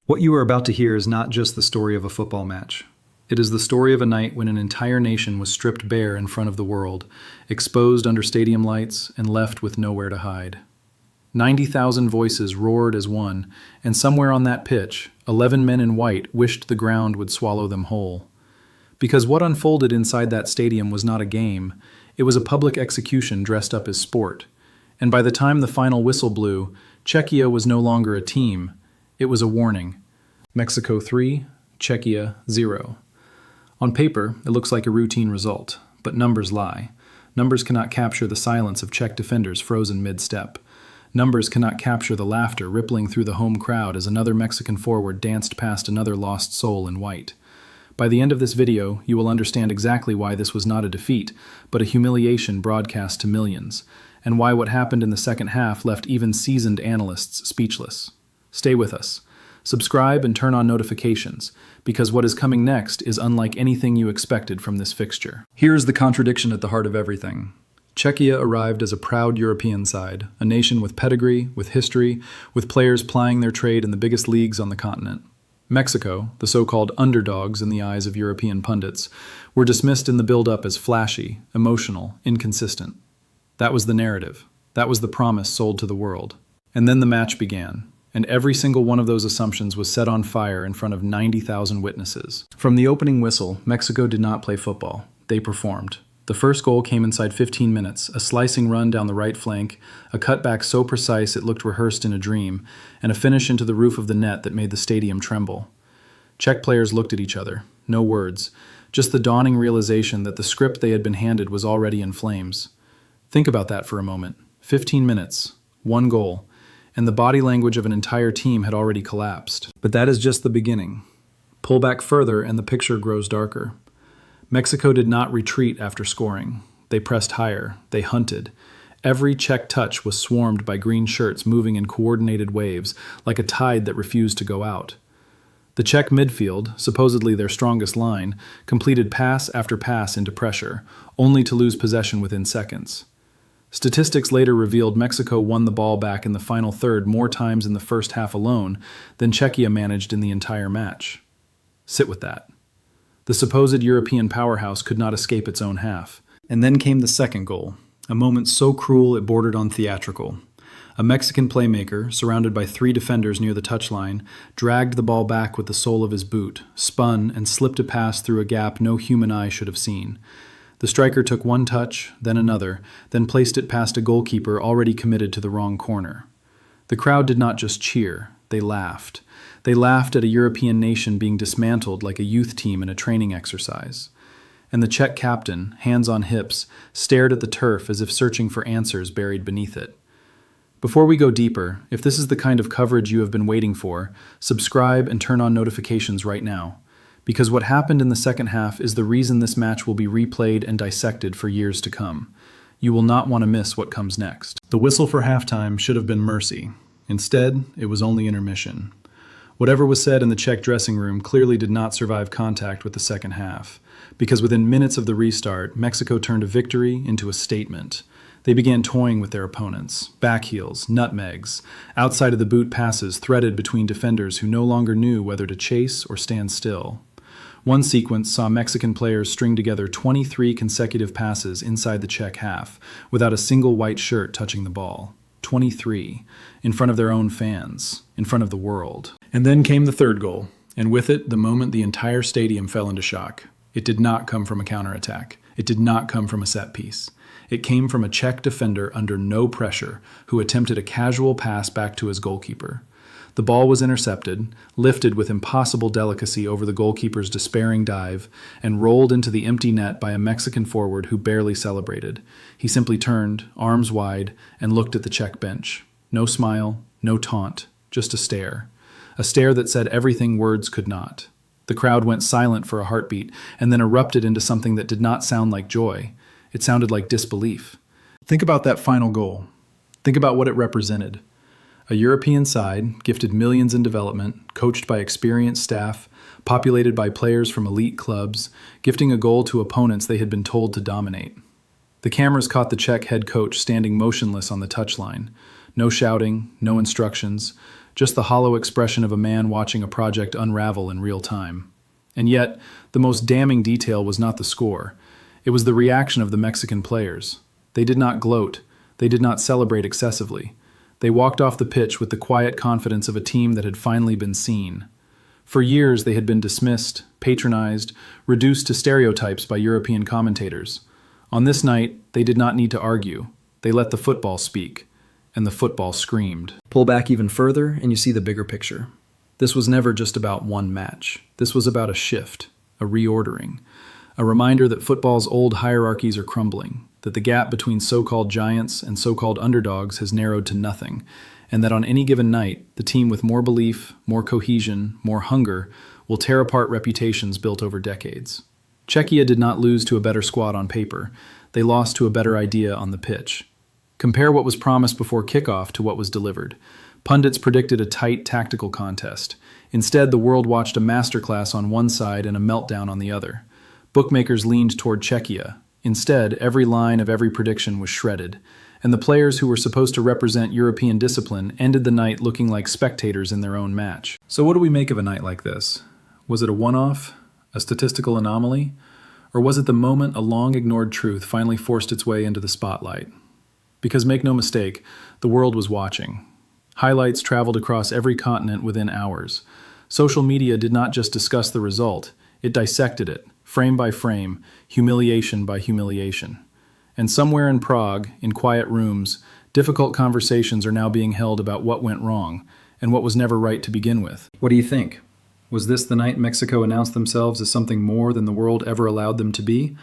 What you are about to hear is not just the story of a football match. It is the story of a night when an entire nation was stripped bare in front of the world, exposed under stadium lights, and left with nowhere to hide. 90,000 voices roared as one, and somewhere on that pitch, 11 men in white wished the ground would swallow them whole. Because what unfolded inside that stadium was not a game, it was a public execution dressed up as sport. And by the time the final whistle blew, Czechia was no longer a team. It was a warning. Mexico 3, Czechia 0. On paper, it looks like a routine result, but numbers lie. Numbers cannot capture the silence of Czech defenders frozen mid-step. Numbers cannot capture the laughter rippling through the home crowd as another Mexican forward danced past another lost soul in white. By the end of this video, you will understand exactly why this was not a defeat, but a humiliation broadcast to millions, and why what happened in the second half left even seasoned analysts speechless. Stay with us. Subscribe and turn on notifications, because what is coming next is unlike anything you expected from this fixture. Here is the contradiction at the heart of everything. Czechia arrived as a proud European side, a nation with pedigree, with history, with players plying their trade in the biggest leagues on the continent. Mexico, the so-called underdogs in the eyes of European pundits, were dismissed in the build-up as flashy, emotional, inconsistent. That was the narrative. That was the promise sold to the world. And then the match began. And every single one of those assumptions was set on fire in front of 90,000 witnesses. From the opening whistle, Mexico did not play football. They performed. The first goal came inside 15 minutes, a slicing run down the right flank, a cutback so precise it looked rehearsed in a dream, and a finish into the roof of the net that made the stadium tremble. Czech players looked at each other, no words, just the dawning realization that the script they had been handed was already in flames. Think about that for a moment. 15 minutes, one goal, and the body language of an entire team had already collapsed. But that is just the beginning. Pull back further and the picture grows darker. Mexico did not retreat after scoring. They pressed higher. They hunted. Every Czech touch was swarmed by green shirts moving in coordinated waves, like a tide that refused to go out. The Czech midfield, supposedly their strongest line, completed pass after pass into pressure, only to lose possession within seconds. Statistics later revealed Mexico won the ball back in the final third more times in the first half alone than Czechia managed in the entire match. Sit with that. The supposed European powerhouse could not escape its own half. And then came the second goal, a moment so cruel it bordered on theatrical. A Mexican playmaker, surrounded by 3 defenders near the touchline, dragged the ball back with the sole of his boot, spun, and slipped a pass through a gap no human eye should have seen. The striker took one touch, then another, then placed it past a goalkeeper already committed to the wrong corner. The crowd did not just cheer, they laughed. They laughed at a European nation being dismantled like a youth team in a training exercise. And the Czech captain, hands on hips, stared at the turf as if searching for answers buried beneath it. Before we go deeper, if this is the kind of coverage you have been waiting for, subscribe and turn on notifications right now. Because what happened in the second half is the reason this match will be replayed and dissected for years to come. You will not want to miss what comes next. The whistle for halftime should have been mercy. Instead, it was only intermission. Whatever was said in the Czech dressing room clearly did not survive contact with the second half, because within minutes of the restart, Mexico turned a victory into a statement. They began toying with their opponents, backheels, nutmegs, outside of the boot passes threaded between defenders who no longer knew whether to chase or stand still. One sequence saw Mexican players string together 23 consecutive passes inside the Czech half, without a single white shirt touching the ball. 23, in front of their own fans, in front of the world. And then came the third goal, and with it, the moment the entire stadium fell into shock. It did not come from a counterattack. It did not come from a set piece. It came from a Czech defender under no pressure who attempted a casual pass back to his goalkeeper. The ball was intercepted, lifted with impossible delicacy over the goalkeeper's despairing dive, and rolled into the empty net by a Mexican forward who barely celebrated. He simply turned, arms wide, and looked at the Czech bench. No smile, no taunt, just a stare. A stare that said everything words could not. The crowd went silent for a heartbeat, and then erupted into something that did not sound like joy. It sounded like disbelief. Think about that final goal. Think about what it represented. A European side, gifted millions in development, coached by experienced staff, populated by players from elite clubs, gifting a goal to opponents they had been told to dominate. The cameras caught the Czech head coach standing motionless on the touchline. No shouting, no instructions, just the hollow expression of a man watching a project unravel in real time. And yet, the most damning detail was not the score. It was the reaction of the Mexican players. They did not gloat. They did not celebrate excessively. They walked off the pitch with the quiet confidence of a team that had finally been seen. For years, they had been dismissed, patronized, reduced to stereotypes by European commentators. On this night, they did not need to argue. They let the football speak, and the football screamed. Pull back even further, and you see the bigger picture. This was never just about one match. This was about a shift, a reordering, a reminder that football's old hierarchies are crumbling, that the gap between so-called giants and so-called underdogs has narrowed to nothing, and that on any given night, the team with more belief, more cohesion, more hunger will tear apart reputations built over decades. Czechia did not lose to a better squad on paper. They lost to a better idea on the pitch. Compare what was promised before kickoff to what was delivered. Pundits predicted a tight tactical contest. Instead, the world watched a masterclass on one side and a meltdown on the other. Bookmakers leaned toward Czechia. Instead, every line of every prediction was shredded, and the players who were supposed to represent European discipline ended the night looking like spectators in their own match. So what do we make of a night like this? Was it a one-off, a statistical anomaly, or was it the moment a long-ignored truth finally forced its way into the spotlight? Because make no mistake, the world was watching. Highlights traveled across every continent within hours. Social media did not just discuss the result, it dissected it, frame by frame, humiliation by humiliation. And somewhere in Prague, in quiet rooms, difficult conversations are now being held about what went wrong and what was never right to begin with. What do you think? Was this the night Mexico announced themselves as something more than the world ever allowed them to be?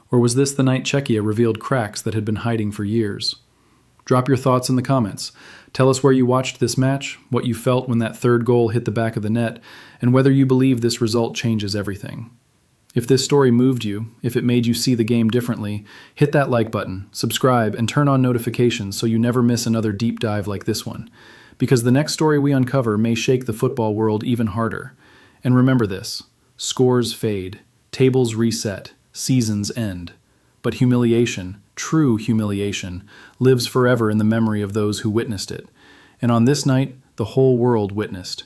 Or was this the night Czechia revealed cracks that had been hiding for years? Drop your thoughts in the comments. Tell us where you watched this match, what you felt when that third goal hit the back of the net, and whether you believe this result changes everything. If this story moved you, if it made you see the game differently, hit that like button, subscribe, and turn on notifications so you never miss another deep dive like this one. Because the next story we uncover may shake the football world even harder. And remember this: scores fade, tables reset, seasons end. But humiliation, true humiliation, lives forever in the memory of those who witnessed it. And on this night, the whole world witnessed.